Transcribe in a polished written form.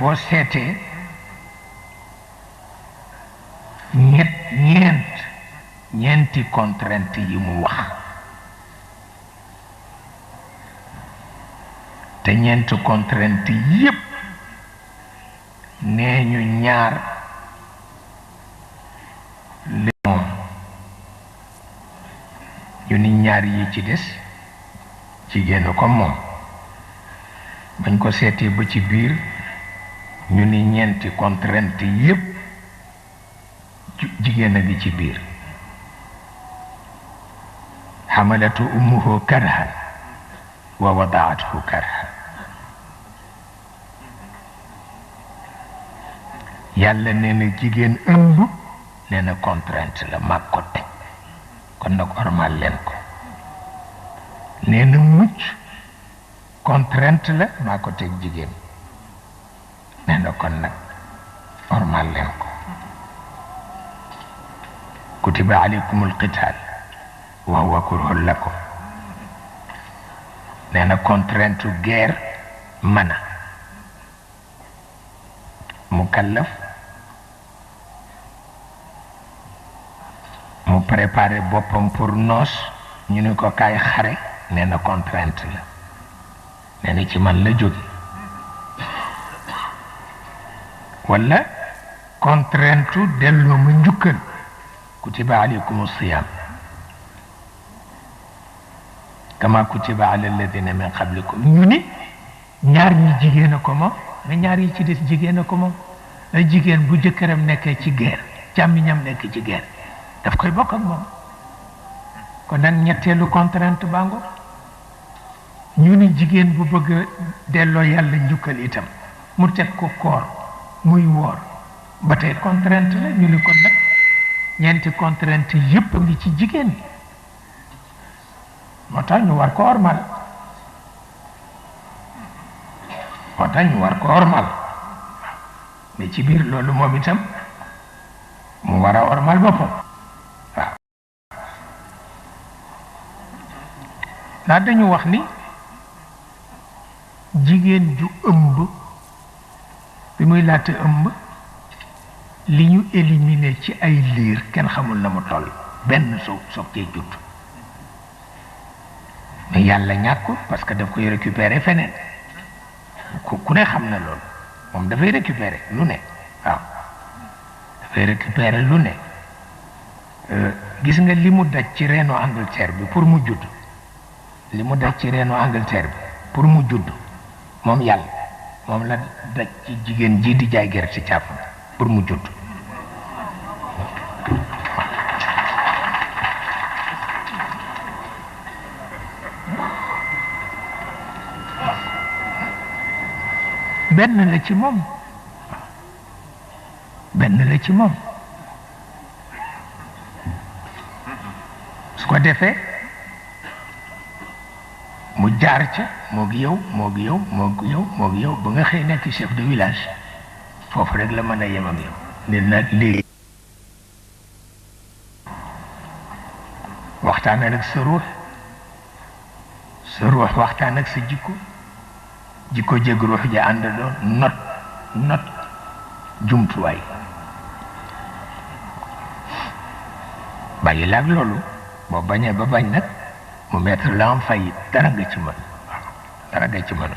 boo seetee ñeenti contrainte yi mu wax te ñeenti contrainte yépp nee ñu ñaar li moom ñu ni ñaar yi ci des jigéen ko moom bañ ko seetee ba ci biir ñu ni ñeenti contrainte yépp jigéen a ngi ci biir xamalatu ummuhu karhan wa wadaathu karhan yàlla nee na jigéen ëmb nee na contrainte la mag ko teg kon nag ormal leen ko nee na mucc contrainte la maa ko teg jigéen nee na kon nag ormal leen ko kutiba alaykumul qital wa huwa kurhun lakum nee na contrainte guerre mana mukallaf mu préparé boppam pour noos ñu ne ko kaay xare nee na contrainte la nee na ci man la jóge wala contrainte delloo ma njukkal kutiba alaykum siyam kama kutiba ala alladina min qablikum ñu ni ñaar ñi jigéen a ko moom mais ñaar yi ci des jigéen a ko moom ay jigéen bu jëkkëram nekkee ci guerre càmmiñam nekk ci guerre daf koy bokk ak moom kon nag ñetteelu contrainte bango ñu ni jigéen bu bëgg a delloo yàlla njukkal itam mu teg ko koor muy woor ba tey contrainte la ñu ni kon nag ñeenti contrainte yépp ngi ci jigéen bi moo tax ñu war ko ormal moo tax ñu war ko ormal mais ci biir loolu moom itam mu war a ormal boppam waaw ndax dañu wax ni jigéen ju ëmb bi muy laata ëmb li ñu éliminé ci ay liir kenn xamul na mu toll benn soog cee judd mais yàlla ñàkkul parce que daf koy récupérer feneen ku ne xam na loolu moom dafay récupérer lu ne waaw dafay récupérer lu ne gis nga li mu daj ci reenu Angleterre bi pour mu judd li mu daj ci reenu Angleterre bi pour mu judd moom yàlla moom la daj ci jigéen ji di jaay gerte caaf pour mu judd benn la ci moom benn la ci moom su ko defee mu jaar ca moog yow ba nga xëy nekk chef de village foofu rek la mën a yem ak yow ne nag léegi waxtaan ak sa ruux waxtaan ak sa jikko jëg ruux ja ànd doon not jumtuwaay bàyyi laag loolu boo bañee ba bañ nag mu mettre la en faillite dara nga ci mën